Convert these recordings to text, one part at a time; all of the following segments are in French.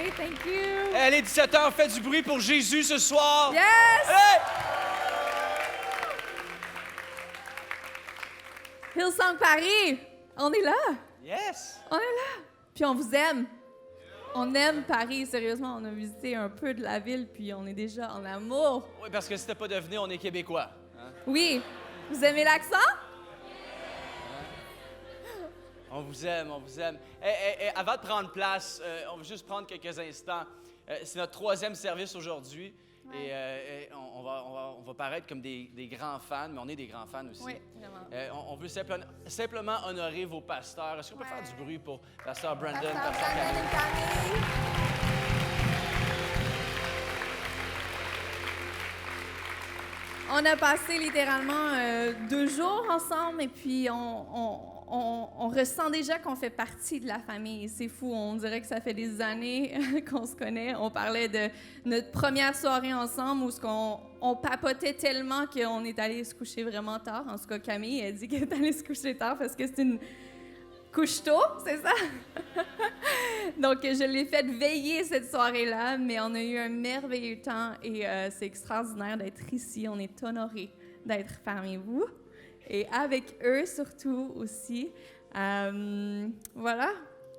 Hey, thank you. Hey, les 17 ans, faites du bruit pour Jésus ce soir. Yes! Hey! Hillsong Paris, on est là. Yes! On est là. Puis on vous aime. On aime Paris, sérieusement. On a visité un peu de la ville, puis on est déjà en amour. Oui, parce que si t'es pas deviné, on est Québécois. Hein? Oui. Vous aimez l'accent? On vous aime, on vous aime. Hey, avant de prendre place, on veut juste prendre quelques instants. C'est notre 3e service aujourd'hui. Ouais. Et on va paraître comme des grands fans, mais on est des grands fans aussi. Oui, vraiment. On veut simplement honorer vos pasteurs. Est-ce qu'on peut faire du bruit pour Pasteur Brandon, Pasteur Pasteur Brandon Camille? et Camille. On a passé littéralement 2 jours ensemble et puis on ressent déjà qu'on fait partie de la famille. C'est fou, on dirait que ça fait des années qu'on se connaît. On parlait de notre première soirée ensemble où on papotait tellement qu'on est allé se coucher vraiment tard. En tout cas, Camille, elle dit qu'elle est allée se coucher tard parce que c'est une couche tôt, c'est ça? Donc, je l'ai fait veiller cette soirée-là, mais on a eu un merveilleux temps et c'est extraordinaire d'être ici. On est honorés d'être parmi vous et avec eux surtout aussi. Voilà.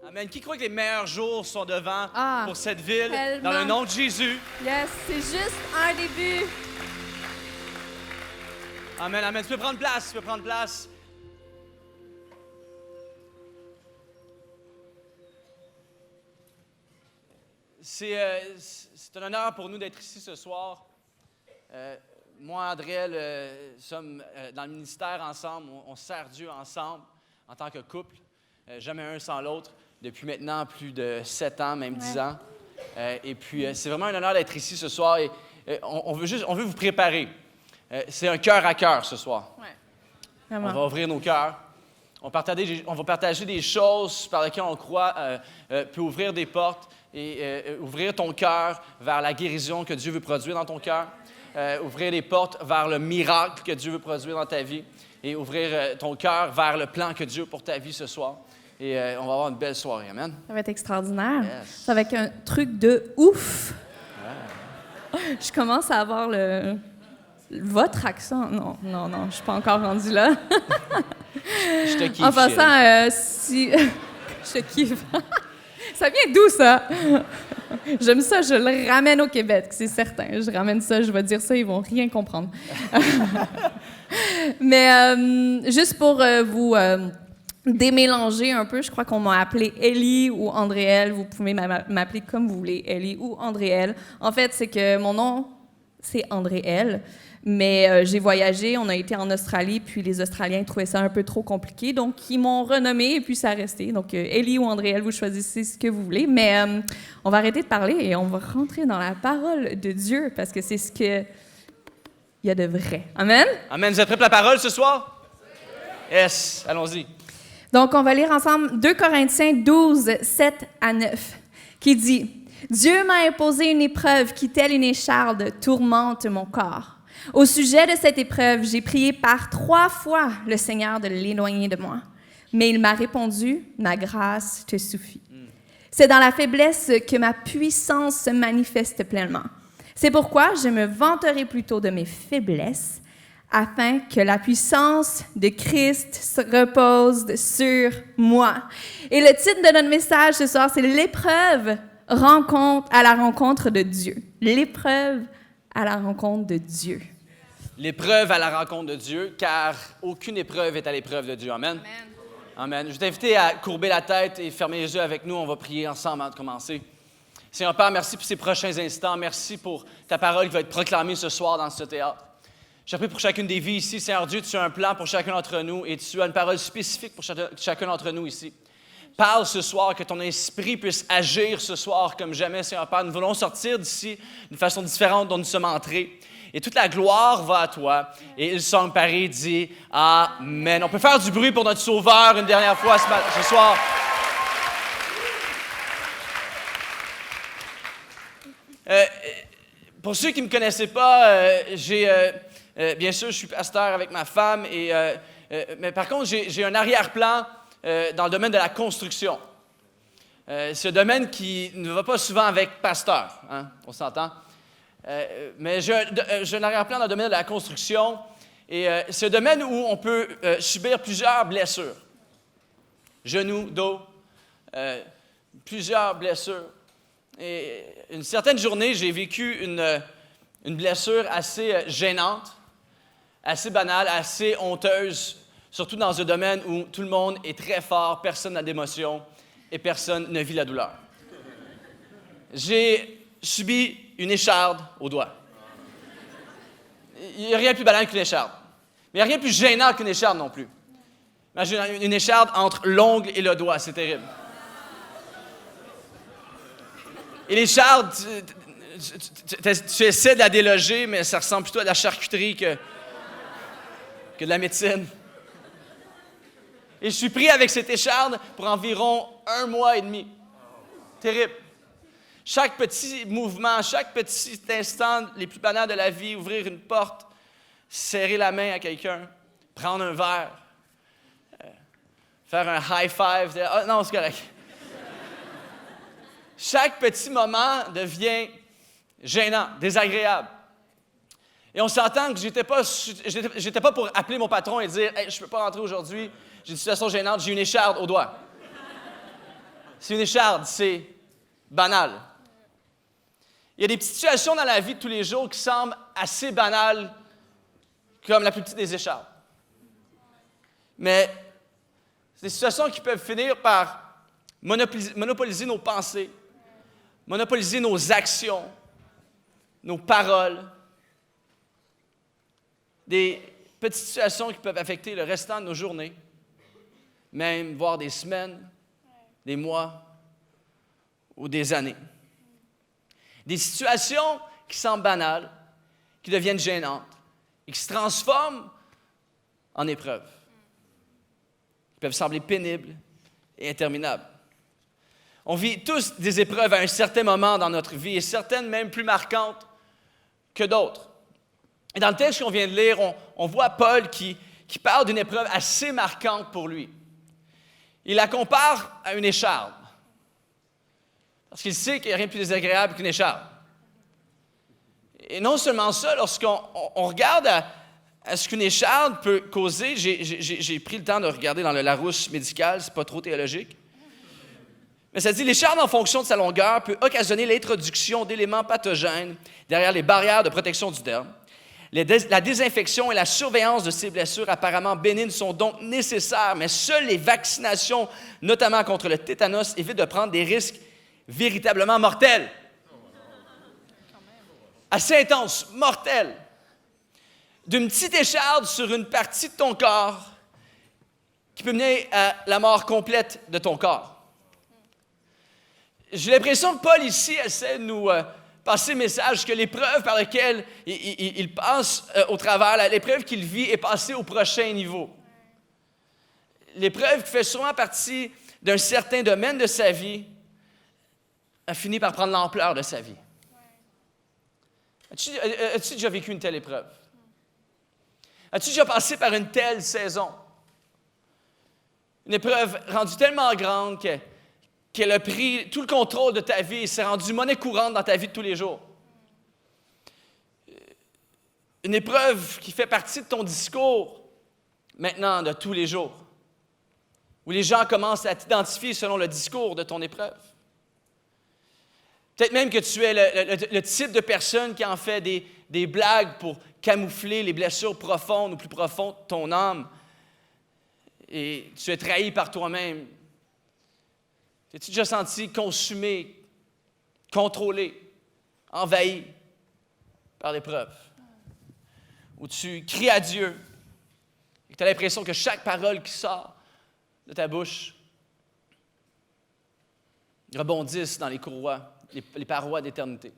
Amen. Qui croit que les meilleurs jours sont devant pour cette ville, tellement. dans le nom de Jésus? Yes, c'est juste un début. Amen, amen. Tu peux prendre place, tu peux prendre place. C'est un honneur pour nous d'être ici ce soir. Moi et Andréel sommes dans le ministère ensemble. On sert Dieu ensemble en tant que couple, jamais un sans l'autre, depuis maintenant plus de 7 ans, même 10 ans. Et puis, c'est vraiment un honneur d'être ici ce soir. Et on veut vous préparer. C'est un cœur à cœur ce soir. Ouais. On Vraiment. va ouvrir nos cœurs. On va partager des choses par lesquelles on croit peut ouvrir des portes et ouvrir ton cœur vers la guérison que Dieu veut produire dans ton cœur, ouvrir les portes vers le miracle que Dieu veut produire dans ta vie et ouvrir ton cœur vers le plan que Dieu a pour ta vie ce soir. Et on va avoir une belle soirée. Amen. Ça va être extraordinaire. Yes. Ça va être un truc de ouf. Je commence à avoir votre accent. Non, je suis pas encore rendue là. Je te kiffe. En passant, si... je te kiffe. Ça vient d'où, ça? J'aime ça, je le ramène au Québec, c'est certain. Je ramène ça, je vais dire ça, ils vont rien comprendre. Mais juste pour vous démélanger un peu, je crois qu'on m'a appelé Ellie ou Andréel. Vous pouvez m'appeler comme vous voulez, Ellie ou Andréel. En fait, c'est que mon nom, c'est Andréel. Mais j'ai voyagé, on a été en Australie, puis les Australiens trouvaient ça un peu trop compliqué, donc ils m'ont renommé et puis ça a resté. Donc Ellie ou Andréel, vous choisissez ce que vous voulez, mais on va arrêter de parler et on va rentrer dans la parole de Dieu parce que c'est ce qu'il y a de vrai. Amen? Amen. Vous êtes prêts pour la parole ce soir? Yes. Allons-y. Donc on va lire ensemble 2 Corinthiens 12, 7 à 9, qui dit « Dieu m'a imposé une épreuve qui, telle une écharde, tourmente mon corps. Au sujet de cette épreuve, j'ai prié par 3 fois le Seigneur de l'éloigner de moi. Mais il m'a répondu, ma grâce te suffit. C'est dans la faiblesse que ma puissance se manifeste pleinement. C'est pourquoi je me vanterai plutôt de mes faiblesses, afin que la puissance de Christ se repose sur moi. » Et le titre de notre message ce soir, c'est « L'épreuve à la rencontre de Dieu. » L'épreuve à la rencontre de Dieu. L'épreuve à la rencontre de Dieu, car aucune épreuve est à l'épreuve de Dieu. Amen. Amen. Je vais t'inviter à courber la tête et fermer les yeux avec nous. On va prier ensemble avant de commencer. Seigneur Père, merci pour ces prochains instants. Merci pour ta parole qui va être proclamée ce soir dans ce théâtre. Je prie pour chacune des vies ici. Seigneur Dieu, tu as un plan pour chacun d'entre nous et tu as une parole spécifique pour chacun d'entre nous ici. Parle ce soir, que ton esprit puisse agir ce soir comme jamais, Seigneur Père. Nous voulons sortir d'ici d'une façon différente dont nous sommes entrés. Et toute la gloire va à toi. Et Hillsong Paris dit Amen. On peut faire du bruit pour notre Sauveur une dernière fois ce soir. Pour ceux qui ne me connaissaient pas, bien sûr, je suis pasteur avec ma femme, mais par contre, j'ai un arrière-plan dans le domaine de la construction. C'est un domaine qui ne va pas souvent avec pasteur, hein, on s'entend. Mais j'ai un arrière-plan dans le domaine de la construction. Et c'est un domaine où on peut subir plusieurs blessures. Genoux, dos, plusieurs blessures. Et une certaine journée, j'ai vécu une blessure assez gênante, assez banale, assez honteuse, surtout dans un domaine où tout le monde est très fort, personne n'a d'émotion et personne ne vit la douleur. J'ai subi une écharde au doigt. Il n'y a rien de plus banal qu'une écharde. Mais il n'y a rien de plus gênant qu'une écharde non plus. Imagine une écharde entre l'ongle et le doigt, c'est terrible. Et l'écharde, tu essaies de la déloger, mais ça ressemble plutôt à de la charcuterie que de la médecine. Et je suis pris avec cette écharde pour environ 1 mois et demi. Terrible. Chaque petit mouvement, chaque petit instant, les plus banals de la vie, ouvrir une porte, serrer la main à quelqu'un, prendre un verre, faire un high five, dire « Ah non, c'est correct ». Chaque petit moment devient gênant, désagréable. Et on s'entend que j'étais pas pour appeler mon patron et dire hey, « je ne peux pas rentrer aujourd'hui, j'ai une situation gênante, j'ai une écharde au doigt ». C'est une écharde, c'est banal. Il y a des petites situations dans la vie de tous les jours qui semblent assez banales, comme la plus petite des échardes. Mais c'est des situations qui peuvent finir par monopoliser nos pensées, monopoliser nos actions, nos paroles. Des petites situations qui peuvent affecter le restant de nos journées, même voire des semaines, des mois ou des années. Des situations qui semblent banales, qui deviennent gênantes et qui se transforment en épreuves. Qui peuvent sembler pénibles et interminables. On vit tous des épreuves à un certain moment dans notre vie et certaines même plus marquantes que d'autres. Et dans le texte qu'on vient de lire, on voit Paul qui parle d'une épreuve assez marquante pour lui. Il la compare à une écharde. Parce qu'il sait qu'il n'y a rien de plus désagréable qu'une écharde. Et non seulement ça, lorsqu'on regarde à ce qu'une écharde peut causer, j'ai pris le temps de regarder dans le Larousse médical, c'est pas trop théologique. Mais ça dit, l'écharde, en fonction de sa longueur, peut occasionner l'introduction d'éléments pathogènes derrière les barrières de protection du derme. La désinfection et la surveillance de ces blessures apparemment bénignes sont donc nécessaires, mais seules les vaccinations, notamment contre le tétanos, évitent de prendre des risques véritablement mortels. Assez intense, mortel. D'une petite écharde sur une partie de ton corps qui peut mener à la mort complète de ton corps. J'ai l'impression que Paul ici essaie de nous passer le message que l'épreuve par laquelle il passe au travers, l'épreuve qu'il vit est passée au prochain niveau. L'épreuve qui fait sûrement partie d'un certain domaine de sa vie a fini par prendre l'ampleur de sa vie. As-tu déjà vécu une telle épreuve? As-tu déjà passé par une telle saison? Une épreuve rendue tellement grande qu'elle a pris tout le contrôle de ta vie et s'est rendue monnaie courante dans ta vie de tous les jours. Une épreuve qui fait partie de ton discours maintenant de tous les jours, où les gens commencent à t'identifier selon le discours de ton épreuve. Peut-être même que tu es le type de personne qui en fait des blagues pour camoufler les blessures profondes ou plus profondes de ton âme. Et tu es trahi par toi-même. T'as-tu déjà senti consumé, contrôlé, envahi par l'épreuve? Où tu cries à Dieu et que tu as l'impression que chaque parole qui sort de ta bouche rebondissent dans les courroies, les parois d'éternité.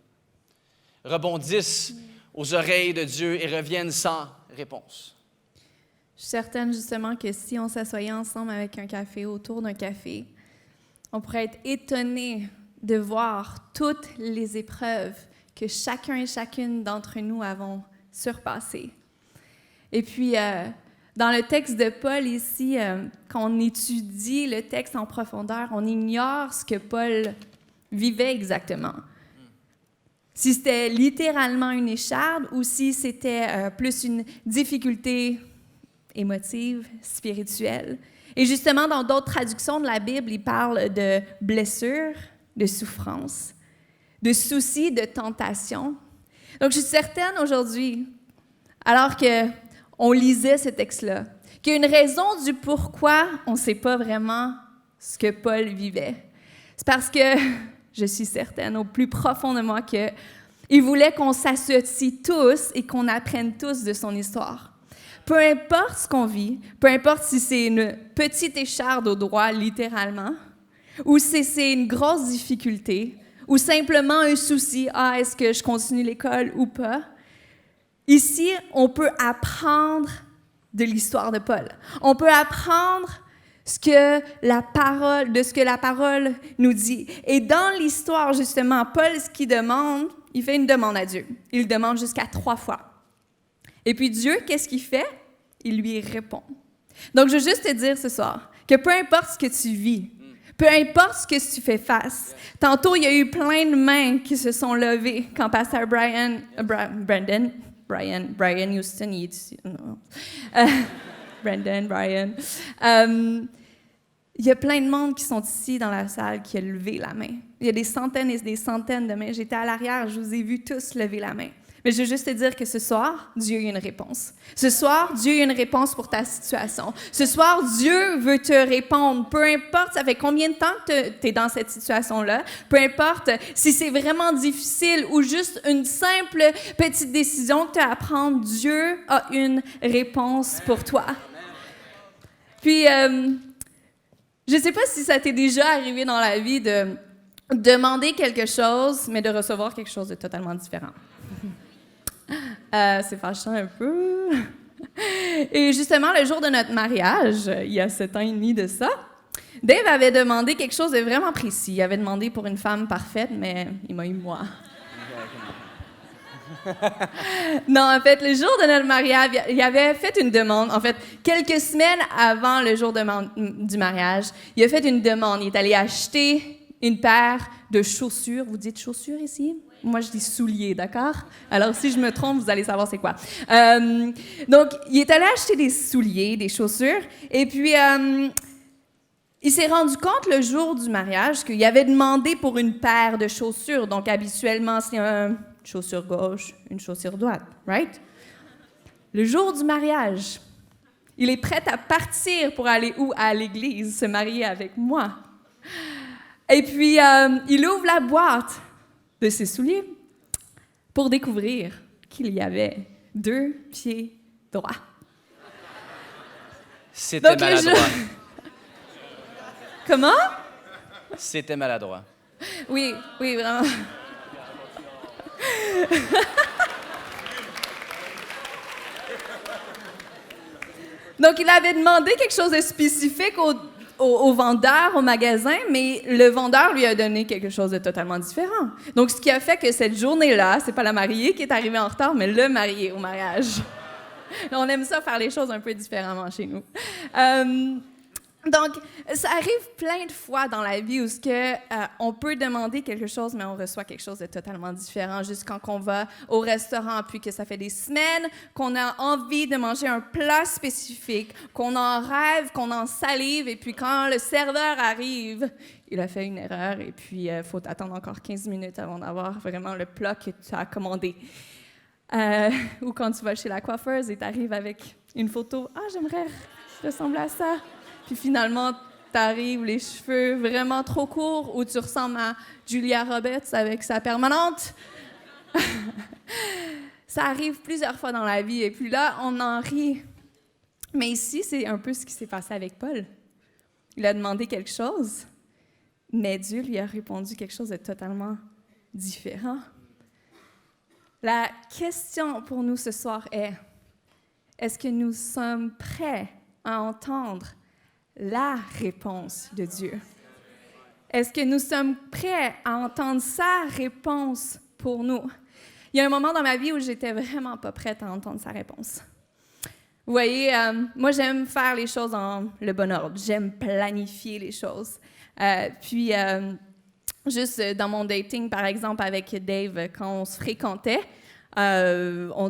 Rebondissent aux oreilles de Dieu et reviennent sans réponse. Je suis certaine justement que si on s'assoyait ensemble avec un café, autour d'un café, on pourrait être étonné de voir toutes les épreuves que chacun et chacune d'entre nous avons surpassées. Et puis, dans le texte de Paul ici, quand on étudie le texte en profondeur, on ignore ce que Paul vivait exactement. Si c'était littéralement une écharde ou si c'était plus une difficulté émotive, spirituelle. Et justement, dans d'autres traductions de la Bible, il parle de blessures, de souffrances, de soucis, de tentations. Donc, je suis certaine aujourd'hui, alors qu'on lisait ce texte-là, qu'il y a une raison du pourquoi on ne sait pas vraiment ce que Paul vivait. C'est parce que je suis certaine, au plus profond de moi, qu'il voulait qu'on s'associe tous et qu'on apprenne tous de son histoire. Peu importe ce qu'on vit, peu importe si c'est une petite écharde au droit, littéralement, ou si c'est une grosse difficulté, ou simplement un souci, est-ce que je continue l'école ou pas? Ici, on peut apprendre de l'histoire de Paul. On peut apprendre de ce que la parole nous dit. Et dans l'histoire, justement, Paul, ce qu'il demande, il fait une demande à Dieu. Il le demande jusqu'à 3 fois. Et puis Dieu, qu'est-ce qu'il fait? Il lui répond. Donc, je veux juste te dire ce soir que peu importe ce que tu vis, peu importe ce que tu fais face, tantôt, il y a eu plein de mains qui se sont levées quand pasteur Brian Houston, il est ici. Brian. Il y a plein de monde qui sont ici dans la salle qui a levé la main. Il y a des centaines et des centaines de mains. J'étais à l'arrière, je vous ai vus tous lever la main. Mais je veux juste te dire que ce soir, Dieu a une réponse. Ce soir, Dieu a une réponse pour ta situation. Ce soir, Dieu veut te répondre. Peu importe, ça fait combien de temps que tu es dans cette situation-là, peu importe si c'est vraiment difficile ou juste une simple petite décision que tu as à prendre, Dieu a une réponse pour toi. Puis, je ne sais pas si ça t'est déjà arrivé dans la vie de demander quelque chose, mais de recevoir quelque chose de totalement différent. C'est fâchant un peu. Et justement, le jour de notre mariage, il y a 7 ans et demi de ça, Dave avait demandé quelque chose de vraiment précis. Il avait demandé pour une femme parfaite, mais il m'a eu moi. Non, en fait, le jour de notre mariage, il avait fait une demande. En fait, quelques semaines avant le jour du mariage, il a fait une demande. Il est allé acheter une paire de chaussures. Vous dites chaussures ici? Moi, je dis souliers, d'accord? Alors, si je me trompe, vous allez savoir c'est quoi. Donc, il est allé acheter des souliers, des chaussures, et puis il s'est rendu compte le jour du mariage qu'il avait demandé pour une paire de chaussures. Donc, habituellement, c'est une chaussure gauche, une chaussure droite, right? Le jour du mariage, il est prêt à partir pour aller où? À l'église, se marier avec moi. Et puis, il ouvre la boîte de ses souliers pour découvrir qu'il y avait 2 pieds droits. C'était maladroit. Comment? C'était maladroit. Oui, vraiment. Donc, il avait demandé quelque chose de spécifique au vendeur, au magasin, mais le vendeur lui a donné quelque chose de totalement différent. Donc, ce qui a fait que cette journée-là, c'est pas la mariée qui est arrivée en retard, mais le marié au mariage. On aime ça faire les choses un peu différemment chez nous. Donc, ça arrive plein de fois dans la vie où on peut demander quelque chose, mais on reçoit quelque chose de totalement différent. Juste quand on va au restaurant, puis que ça fait des semaines qu'on a envie de manger un plat spécifique, qu'on en rêve, qu'on en salive, et puis quand le serveur arrive, il a fait une erreur, et puis il faut attendre encore 15 minutes avant d'avoir vraiment le plat que tu as commandé. Ou quand tu vas chez la coiffeuse et tu arrives avec une photo, « Ah, j'aimerais ressembler à ça ». Puis finalement, t'arrives les cheveux vraiment trop courts ou tu ressembles à Julia Roberts avec sa permanente. Ça arrive plusieurs fois dans la vie et puis là, on en rit. Mais ici, c'est un peu ce qui s'est passé avec Paul. Il a demandé quelque chose, mais Dieu lui a répondu quelque chose de totalement différent. La question pour nous ce soir est-ce que nous sommes prêts à entendre la réponse de Dieu? Est-ce que nous sommes prêts à entendre sa réponse pour nous? Il y a un moment dans ma vie où j'étais vraiment pas prête à entendre sa réponse. Vous voyez, moi, j'aime faire les choses dans le bon ordre. J'aime planifier les choses. Juste dans mon dating, par exemple, avec Dave, quand on se fréquentait, on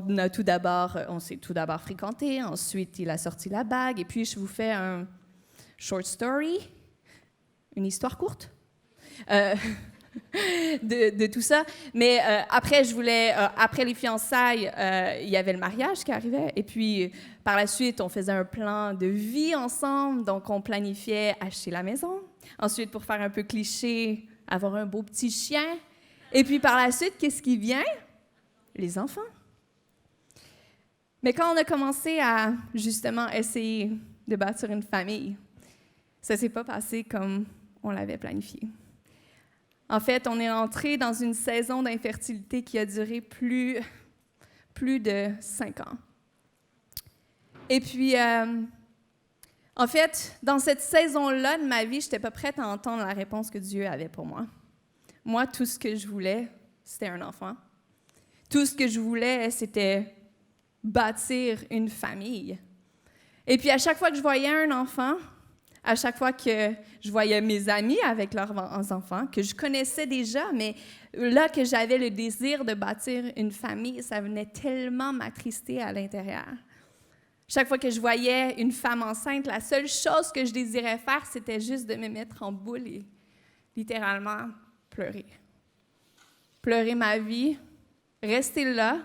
s'est tout d'abord fréquenté. Ensuite, il a sorti la bague. Et puis, je vous fais un short story, une histoire courte. De tout ça. Mais après, après les fiançailles, il y avait le mariage qui arrivait. Et puis, par la suite, on faisait un plan de vie ensemble. Donc, on planifiait acheter la maison. Ensuite, pour faire un peu cliché, avoir un beau petit chien. Et puis, par la suite, qu'est-ce qui vient? Les enfants. Mais quand on a commencé à, justement, essayer de bâtir une famille, ça ne s'est pas passé comme on l'avait planifié. En fait, on est entré dans une saison d'infertilité qui a duré plus de 5 ans. Et puis, en fait, dans cette saison-là de ma vie, je n'étais pas prête à entendre la réponse que Dieu avait pour moi. Moi, tout ce que je voulais, c'était un enfant. Tout ce que je voulais, c'était bâtir une famille. Et puis, à chaque fois que je voyais un enfant, à chaque fois que je voyais mes amis avec leurs enfants, que je connaissais déjà, mais là que j'avais le désir de bâtir une famille, ça venait tellement m'attrister à l'intérieur. Chaque fois que je voyais une femme enceinte, la seule chose que je désirais faire, c'était juste de me mettre en boule et littéralement pleurer. Pleurer ma vie, rester là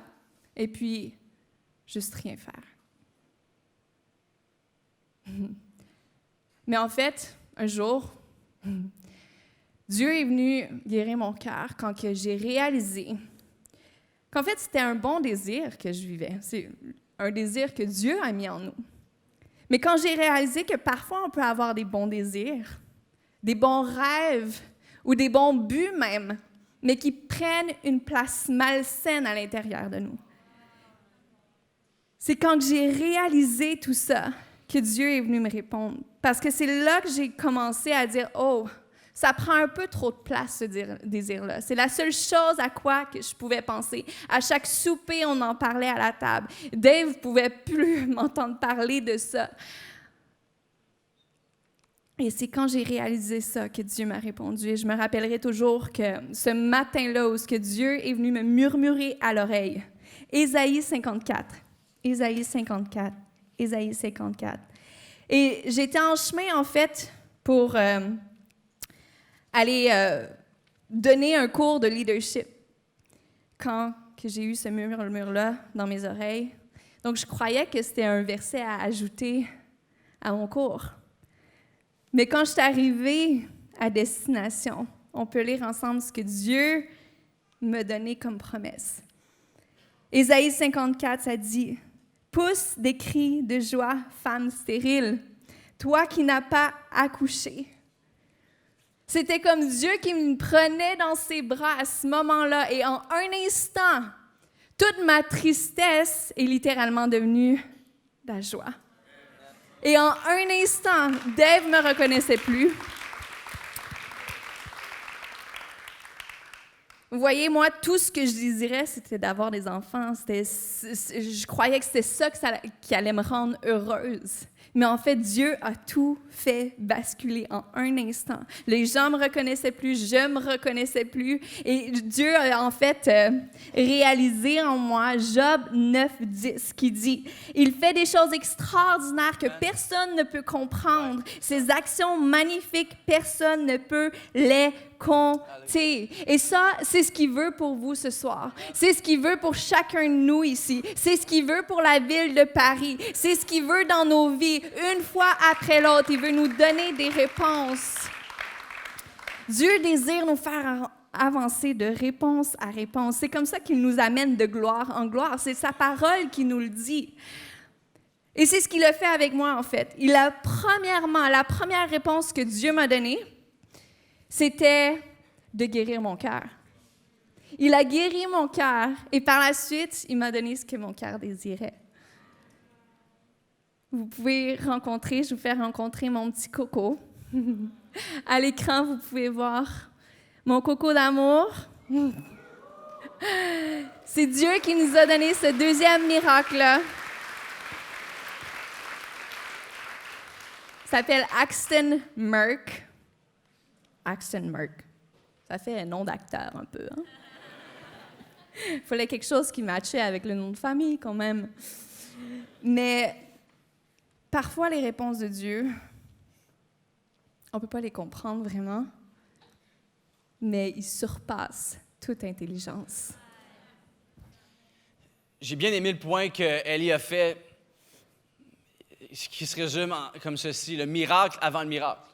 et puis juste rien faire. Mais en fait, un jour, Dieu est venu guérir mon cœur quand que j'ai réalisé qu'en fait, c'était un bon désir que je vivais. C'est un désir que Dieu a mis en nous. Mais quand j'ai réalisé que parfois, on peut avoir des bons désirs, des bons rêves ou des bons buts même, mais qui prennent une place malsaine à l'intérieur de nous. C'est quand j'ai réalisé tout ça que Dieu est venu me répondre. Parce que c'est là que j'ai commencé à dire, oh, ça prend un peu trop de place, ce désir-là. C'est la seule chose à quoi que je pouvais penser. À chaque souper, on en parlait à la table. Dave ne pouvait plus m'entendre parler de ça. Et c'est quand j'ai réalisé ça que Dieu m'a répondu. Et je me rappellerai toujours que ce matin-là où Dieu est venu me murmurer à l'oreille, Ésaïe 54, Ésaïe 54, Ésaïe 54. Et j'étais en chemin, en fait, pour aller donner un cours de leadership quand que j'ai eu ce murmure-là dans mes oreilles. Donc, je croyais que c'était un verset à ajouter à mon cours. Mais quand je suis arrivée à destination, on peut lire ensemble ce que Dieu m'a donné comme promesse. Ésaïe 54, ça dit « Pousse des cris de joie, femme stérile, toi qui n'as pas accouché. » C'était comme Dieu qui me prenait dans ses bras à ce moment-là. Et en un instant, toute ma tristesse est littéralement devenue de la joie. Et en un instant, Dave ne me reconnaissait plus. Vous voyez, moi, tout ce que je désirais, c'était d'avoir des enfants. Je croyais que c'était ça qui allait me rendre heureuse. Mais en fait, Dieu a tout fait basculer en un instant. Les gens ne me reconnaissaient plus, je ne me reconnaissais plus. Et Dieu a en fait réalisé en moi Job 9:10 qui dit « Il fait des choses extraordinaires que personne ne peut comprendre. Ses actions magnifiques, personne ne peut les compter. » Et ça, c'est ce qu'il veut pour vous ce soir. C'est ce qu'il veut pour chacun de nous ici. C'est ce qu'il veut pour la ville de Paris. C'est ce qu'il veut dans nos vies. Une fois après l'autre, il veut nous donner des réponses. Dieu désire nous faire avancer de réponse à réponse. C'est comme ça qu'il nous amène de gloire en gloire. C'est sa parole qui nous le dit. Et c'est ce qu'il a fait avec moi, en fait. La première réponse que Dieu m'a donnée, c'était de guérir mon cœur. Il a guéri mon cœur et par la suite, il m'a donné ce que mon cœur désirait. Vous pouvez je vous fais rencontrer mon petit coco. À l'écran, vous pouvez voir mon coco d'amour. C'est Dieu qui nous a donné ce deuxième miracle-là. s'appelle Axton Merck. Axton Merck. Ça fait un nom d'acteur un peu, hein? Il fallait quelque chose qui matchait avec le nom de famille quand même. Mais parfois, les réponses de Dieu, on ne peut pas les comprendre vraiment, mais ils surpassent toute intelligence. J'ai bien aimé le point qu'Élie a fait, qui se résume comme ceci, le miracle avant le miracle.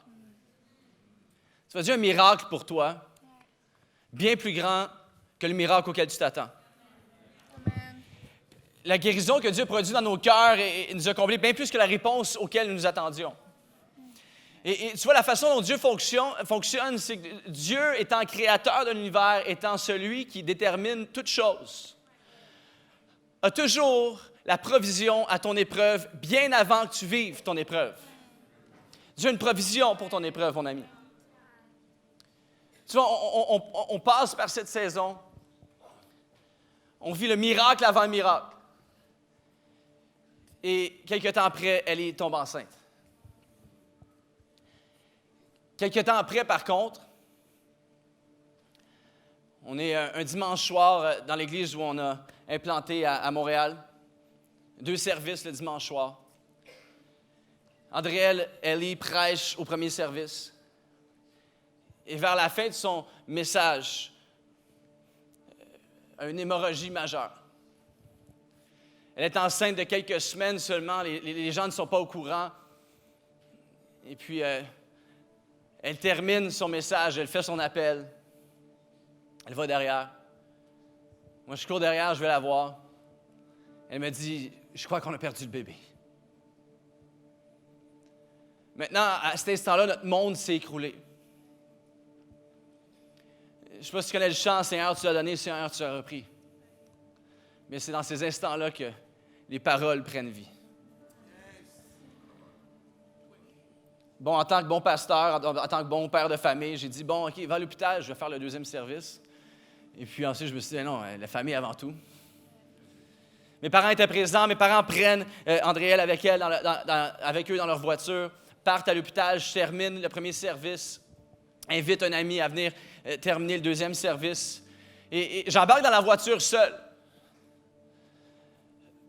Tu vas dire un miracle pour toi, bien plus grand que le miracle auquel tu t'attends. Amen. La guérison que Dieu produit dans nos cœurs et nous a comblé bien plus que la réponse auquel nous nous attendions. Et tu vois, la façon dont Dieu fonctionne, c'est que Dieu, étant créateur de l'univers, étant celui qui détermine toutes choses, a toujours la provision à ton épreuve bien avant que tu vives ton épreuve. Dieu a une provision pour ton épreuve, mon ami. Tu vois, on passe par cette saison. On vit le miracle avant le miracle. Et quelques temps après, elle tombe enceinte. Quelques temps après, par contre, on est un dimanche soir dans l'église où on a implanté à Montréal 2 services le dimanche soir. Andréelle, Ellie prêche au premier service. Et vers la fin de son message, une hémorragie majeure. Elle est enceinte de quelques semaines seulement. Les gens ne sont pas au courant. Et puis, elle termine son message, elle fait son appel. Elle va derrière. Moi, je cours derrière, je vais la voir. Elle me dit, je crois qu'on a perdu le bébé. Maintenant, à cet instant-là, notre monde s'est écroulé. Je ne sais pas si tu connais le chant, Seigneur, tu l'as donné, Seigneur, tu l'as repris. Mais c'est dans ces instants-là que les paroles prennent vie. Bon, en tant que bon pasteur, en tant que bon père de famille, j'ai dit, bon, OK, va à l'hôpital, je vais faire le 2e service. Et puis ensuite, je me suis dit, non, la famille avant tout. Mes parents étaient présents, mes parents prennent Andréelle avec eux dans leur voiture, partent à l'hôpital, je termine le premier service, invite un ami à venir terminer le 2e service. Et j'embarque dans la voiture seul.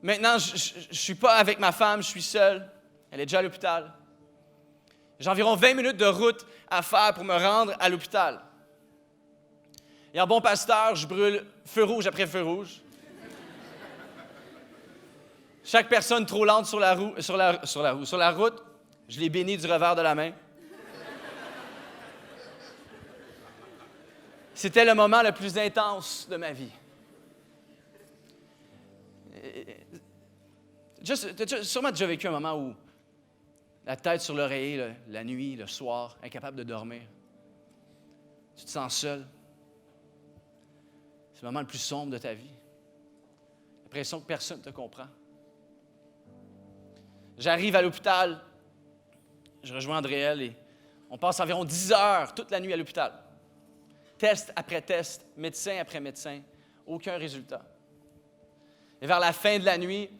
Maintenant, je ne suis pas avec ma femme, je suis seul. Elle est déjà à l'hôpital. J'ai environ 20 minutes de route à faire pour me rendre à l'hôpital. Et en bon pasteur, je brûle feu rouge après feu rouge. Chaque personne trop lente sur la route, je les bénis du revers de la main. C'était le moment le plus intense de ma vie. Tu as sûrement déjà vécu un moment où la tête sur l'oreiller, la nuit, le soir, incapable de dormir. Tu te sens seul. C'est le moment le plus sombre de ta vie. L'impression que personne ne te comprend. J'arrive à l'hôpital, je rejoins Andréelle et on passe environ 10 heures toute la nuit à l'hôpital. Test après test, médecin après médecin, aucun résultat. Et vers la fin de la nuit,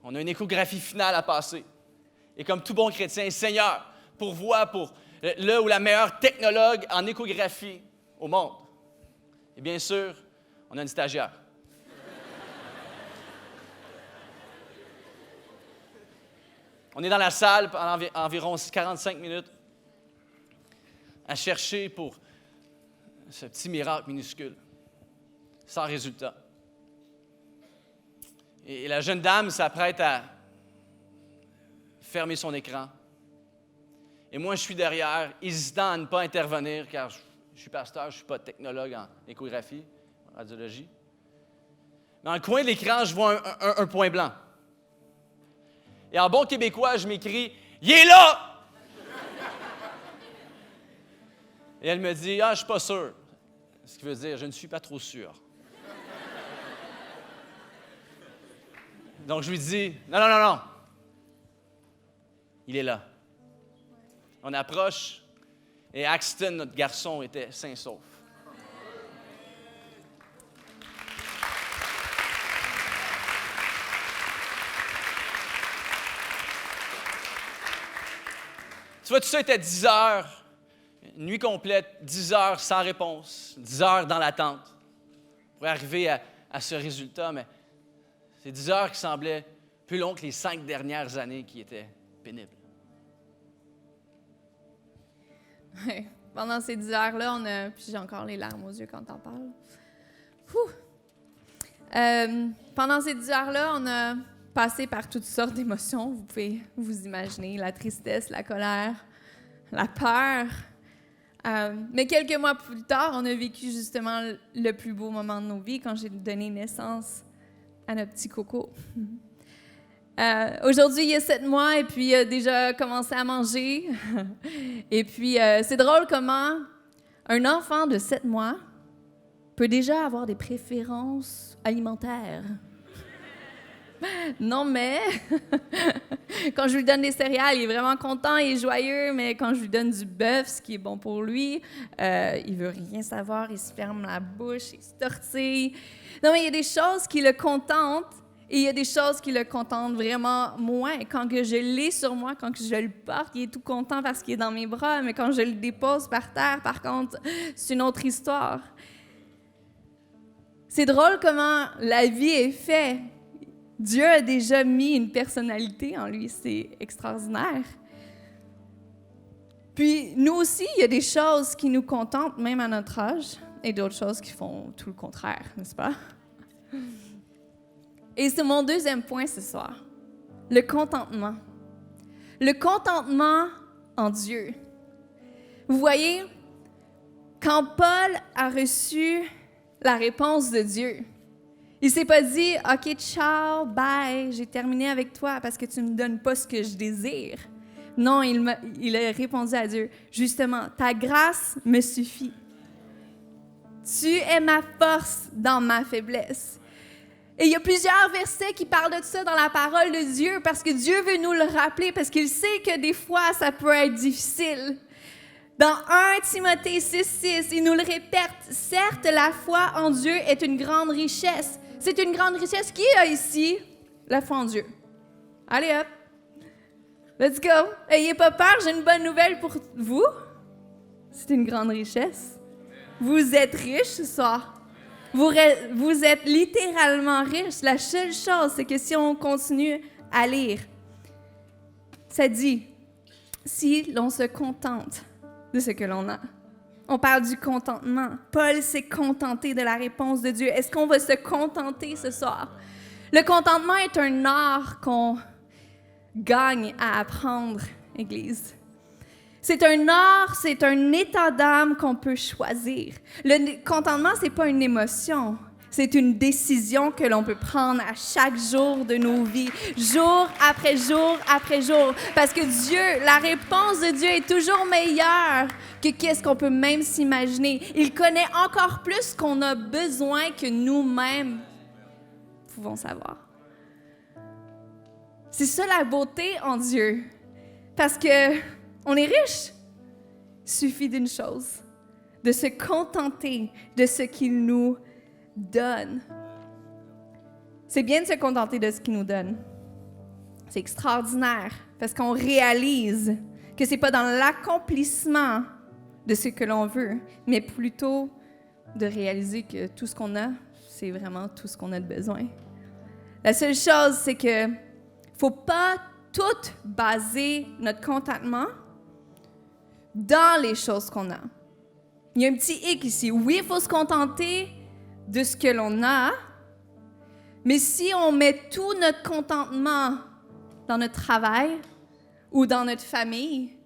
on a une échographie finale à passer. Et comme tout bon chrétien, Seigneur, pourvois pour le ou la meilleure technologue en échographie au monde. Et bien sûr, on a une stagiaire. On est dans la salle pendant environ 45 minutes à chercher pour ce petit miracle minuscule, sans résultat. Et la jeune dame s'apprête à fermer son écran. Et moi, je suis derrière, hésitant à ne pas intervenir, car je suis pasteur, je ne suis pas technologue en échographie, en radiologie. Dans le coin de l'écran, je vois un point blanc. Et en bon québécois, je m'écris « Il est là! » Et elle me dit « Ah, je ne suis pas sûr. » Ce qui veut dire « Je ne suis pas trop sûr. » Donc, je lui dis « Non. Il est là. » On approche et Axton, notre garçon, était sain et sauf. Tu vois, tout ça était 10 heures, une nuit complète, 10 heures sans réponse, 10 heures dans l'attente pour arriver à ce résultat. Mais c'est 10 heures qui semblaient plus longs que les 5 dernières années qui étaient pénibles. Ouais. Pendant ces 10 heures-là, puis j'ai encore les larmes aux yeux quand t'en parles. Pendant ces 10 heures-là, on a passé par toutes sortes d'émotions. Vous pouvez vous imaginer la tristesse, la colère, la peur. Mais quelques mois plus tard, on a vécu justement le plus beau moment de nos vies quand j'ai donné naissance à notre petit Coco. Aujourd'hui, il y a 7 mois et puis il a déjà commencé à manger. Et puis, c'est drôle comment un enfant de 7 mois peut déjà avoir des préférences alimentaires. Non, mais quand je lui donne des céréales, il est vraiment content, il est joyeux, mais quand je lui donne du bœuf, ce qui est bon pour lui, il veut rien savoir, il se ferme la bouche, il se tortille. Non, mais il y a des choses qui le contentent et il y a des choses qui le contentent vraiment moins. Quand que je l'ai sur moi, quand que je le porte, il est tout content parce qu'il est dans mes bras, mais quand je le dépose par terre, par contre, c'est une autre histoire. C'est drôle comment la vie est faite. Dieu a déjà mis une personnalité en lui, c'est extraordinaire. Puis nous aussi, il y a des choses qui nous contentent, même à notre âge, et d'autres choses qui font tout le contraire, n'est-ce pas? Et c'est mon deuxième point ce soir, le contentement. Le contentement en Dieu. Vous voyez, quand Paul a reçu la réponse de Dieu, il ne s'est pas dit « OK, ciao, bye, j'ai terminé avec toi parce que tu ne me donnes pas ce que je désire. » Non, il a répondu à Dieu « Justement, ta grâce me suffit. Tu es ma force dans ma faiblesse. » Et il y a plusieurs versets qui parlent de ça dans la parole de Dieu parce que Dieu veut nous le rappeler, parce qu'il sait que des fois, ça peut être difficile. Dans 1 Timothée 6,6, il nous le répète, « Certes, la foi en Dieu est une grande richesse. » C'est une grande richesse. Qui a ici la foi en Dieu? Allez hop! Let's go! Ayez pas peur, j'ai une bonne nouvelle pour vous. C'est une grande richesse. Vous êtes riche ce soir. Vous êtes littéralement riche. La seule chose, c'est que si on continue à lire, ça dit, si l'on se contente de ce que l'on a. On parle du contentement. Paul s'est contenté de la réponse de Dieu. Est-ce qu'on va se contenter ce soir? Le contentement est un art qu'on gagne à apprendre, Église. C'est un art, c'est un état d'âme qu'on peut choisir. Le contentement, c'est pas une émotion. C'est une décision que l'on peut prendre à chaque jour de nos vies, jour après jour après jour. Parce que Dieu, la réponse de Dieu est toujours meilleure que qu'est-ce qu'on peut même s'imaginer. Il connaît encore plus ce qu'on a besoin que nous-mêmes pouvons savoir. C'est ça la beauté en Dieu. Parce que on est riche. Il suffit d'une chose, de se contenter de ce qu'il nous donne. C'est bien de se contenter de ce qu'il nous donne. C'est extraordinaire parce qu'on réalise que c'est pas dans l'accomplissement de ce que l'on veut, mais plutôt de réaliser que tout ce qu'on a, c'est vraiment tout ce qu'on a de besoin. La seule chose, c'est que faut pas tout baser notre contentement dans les choses qu'on a. Il y a un petit hic ici. Oui, il faut se contenter de ce que l'on a, mais si on met tout notre contentement dans notre travail ou dans notre famille,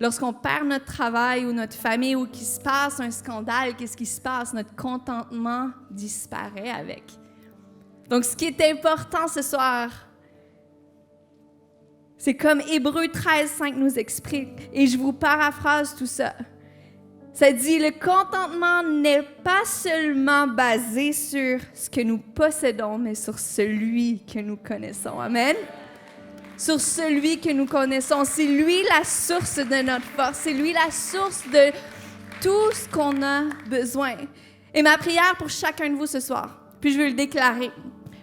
lorsqu'on perd notre travail ou notre famille ou qu'il se passe un scandale, qu'est-ce qui se passe? Notre contentement disparaît avec. Donc, ce qui est important ce soir, c'est comme Hébreux 13:5 nous explique, et je vous paraphrase tout ça. Ça dit, le contentement n'est pas seulement basé sur ce que nous possédons, mais sur celui que nous connaissons. Amen? Sur celui que nous connaissons. C'est lui la source de notre force. C'est lui la source de tout ce qu'on a besoin. Et ma prière pour chacun de vous ce soir, puis je veux le déclarer.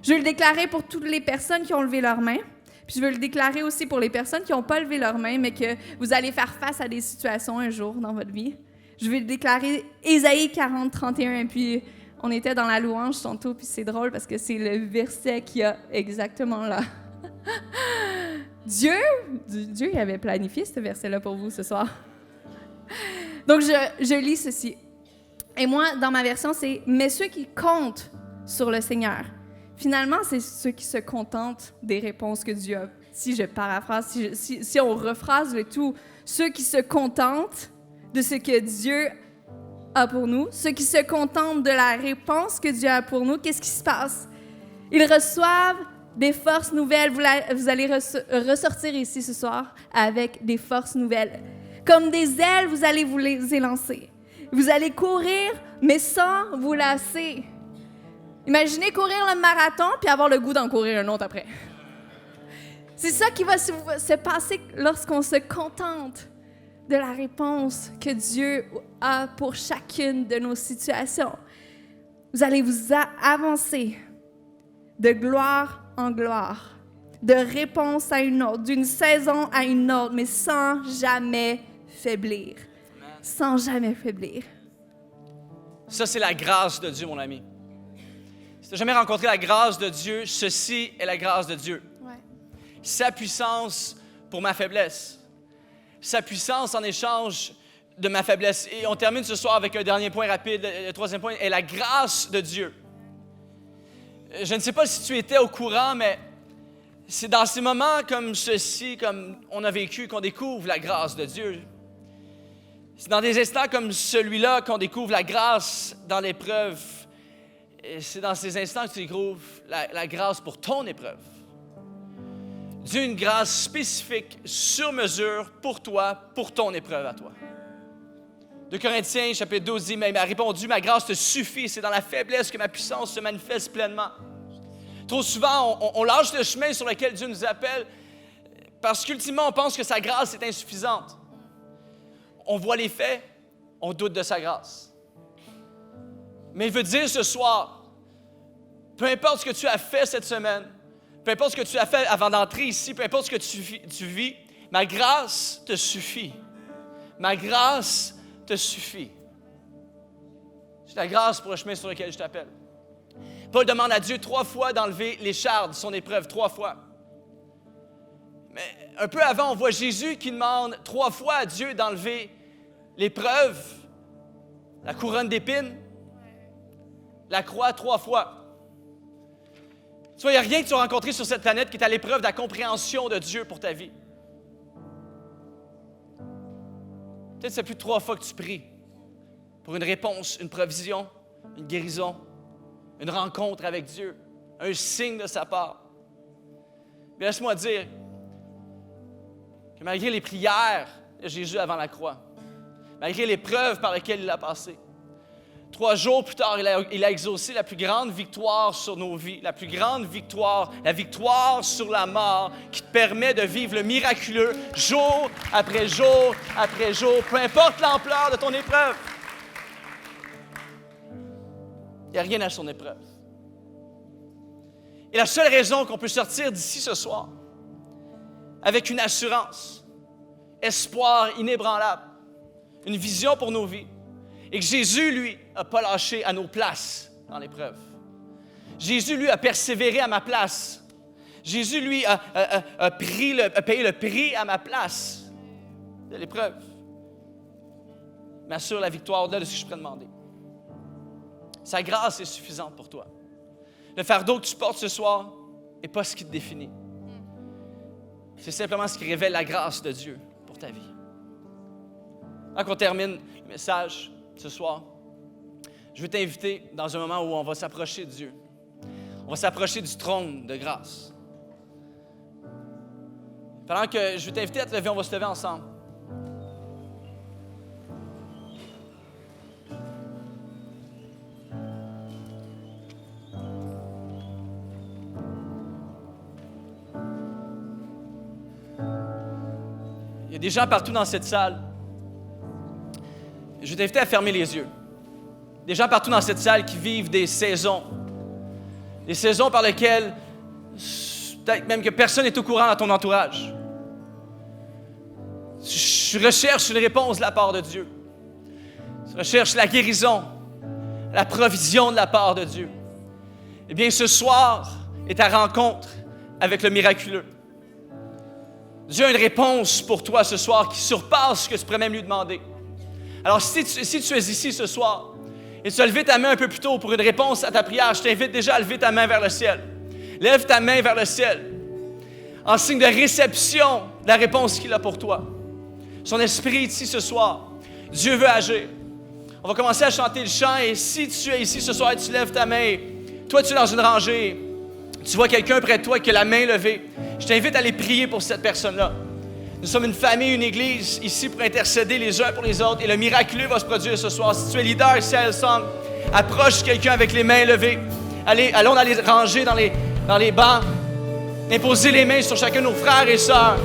Je veux le déclarer pour toutes les personnes qui ont levé leurs mains, Puis je veux le déclarer aussi pour les personnes qui n'ont pas levé leurs mains, mais que vous allez faire face à des situations un jour dans votre vie. Je vais le déclarer Ésaïe 40, 31, puis on était dans la louange tantôt, puis c'est drôle parce que c'est le verset qu'il y a exactement là. Dieu, il avait planifié ce verset-là pour vous ce soir. Donc, je lis ceci. Et moi, dans ma version, c'est « Mais ceux qui comptent sur le Seigneur ». Finalement, c'est ceux qui se contentent des réponses que Dieu a. Si je paraphrase, si on rephrase le tout, ceux qui se contentent de ce que Dieu a pour nous, ceux qui se contentent de la réponse que Dieu a pour nous, qu'est-ce qui se passe? Ils reçoivent des forces nouvelles. Vous allez ressortir ici ce soir avec des forces nouvelles. Comme des ailes, vous allez vous les élancer. Vous allez courir, mais sans vous lasser. Imaginez courir le marathon puis avoir le goût d'en courir un autre après. C'est ça qui va se passer lorsqu'on se contente de la réponse que Dieu a pour chacune de nos situations. Vous allez vous avancer de gloire en gloire, de réponse à une autre, d'une saison à une autre, mais sans jamais faiblir. Sans jamais faiblir. Ça, c'est la grâce de Dieu, mon ami. Si tu n'as jamais rencontré la grâce de Dieu, ceci est la grâce de Dieu. Ouais. Sa puissance pour ma faiblesse. Sa puissance en échange de ma faiblesse. Et on termine ce soir avec un dernier point rapide. Le troisième point est la grâce de Dieu. Je ne sais pas si tu étais au courant, mais c'est dans ces moments comme ceci, comme on a vécu, qu'on découvre la grâce de Dieu. C'est dans des instants comme celui-là qu'on découvre la grâce dans l'épreuve. Et c'est dans ces instants que tu découvres la grâce pour ton épreuve. Dieu a une grâce spécifique, sur mesure, pour toi, pour ton épreuve à toi. 2 Corinthiens, chapitre 12, dit, « Mais il m'a répondu, ma grâce te suffit, c'est dans la faiblesse que ma puissance se manifeste pleinement. » Trop souvent, on lâche le chemin sur lequel Dieu nous appelle parce qu'ultimement, on pense que sa grâce est insuffisante. On voit les faits, on doute de sa grâce. Mais il veut dire ce soir, peu importe ce que tu as fait cette semaine, peu importe ce que tu as fait avant d'entrer ici, peu importe ce que tu vis, ma grâce te suffit. Ma grâce te suffit. C'est la grâce pour le chemin sur lequel je t'appelle. Paul demande à Dieu 3 fois d'enlever l'écharde de son épreuve, 3 fois. Mais un peu avant, on voit Jésus qui demande 3 fois à Dieu d'enlever l'épreuve, la couronne d'épines, la croix 3 fois. Tu vois, il n'y a rien que tu as rencontré sur cette planète qui est à l'épreuve de la compréhension de Dieu pour ta vie. Peut-être que c'est plus de 3 fois que tu pries pour une réponse, une provision, une guérison, une rencontre avec Dieu, un signe de sa part. Mais laisse-moi dire que malgré les prières de Jésus avant la croix, malgré l'épreuve par laquelle il a passé, 3 jours plus tard, il a exaucé la plus grande victoire sur nos vies, la plus grande victoire, la victoire sur la mort qui te permet de vivre le miraculeux jour après jour après jour, peu importe l'ampleur de ton épreuve. Il n'y a rien à son épreuve. Et la seule raison qu'on peut sortir d'ici ce soir, avec une assurance, espoir inébranlable, une vision pour nos vies, et que Jésus, lui, n'a pas lâché à nos places dans l'épreuve. Jésus, lui, a persévéré à ma place. Jésus, lui, a payé le prix à ma place de l'épreuve. M'assure la victoire au-delà de ce que je pourrais demander. Sa grâce est suffisante pour toi. Le fardeau que tu portes ce soir n'est pas ce qui te définit. C'est simplement ce qui révèle la grâce de Dieu pour ta vie. Avant qu'on termine le message ce soir, je veux t'inviter dans un moment où on va s'approcher de Dieu. On va s'approcher du trône de grâce. Pendant que je veux t'inviter à te lever, on va se lever ensemble. Il y a des gens partout dans cette salle. Je vais t'inviter à fermer les yeux. Des gens partout dans cette salle qui vivent des saisons par lesquelles Peut-être même que personne n'est au courant dans ton entourage. Tu recherches une réponse de la part de Dieu. Tu recherches la guérison, la provision de la part de Dieu. Eh bien, ce soir est ta rencontre avec le miraculeux. Dieu a une réponse pour toi ce soir qui surpasse ce que tu pourrais même lui demander. Alors, si tu es ici ce soir et tu as levé ta main un peu plus tôt pour une réponse à ta prière, je t'invite déjà à lever ta main vers le ciel. Lève ta main vers le ciel en signe de réception de la réponse qu'il a pour toi. Son esprit est ici ce soir. Dieu veut agir. On va commencer à chanter le chant et si tu es ici ce soir et tu lèves ta main, toi tu es dans une rangée, tu vois quelqu'un près de toi qui a la main levée, je t'invite à aller prier pour cette personne-là. Nous sommes une famille, une église ici pour intercéder les uns pour les autres et le miraculeux va se produire ce soir. Si tu es leader ici à Hillsong, approche quelqu'un avec les mains levées. Allons dans les rangées, dans les bancs, imposer les mains sur chacun de nos frères et sœurs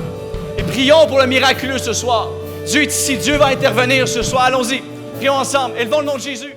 et prions pour le miraculeux ce soir. Dieu est ici, Dieu va intervenir ce soir. Allons-y, prions ensemble. Élevons le nom de Jésus.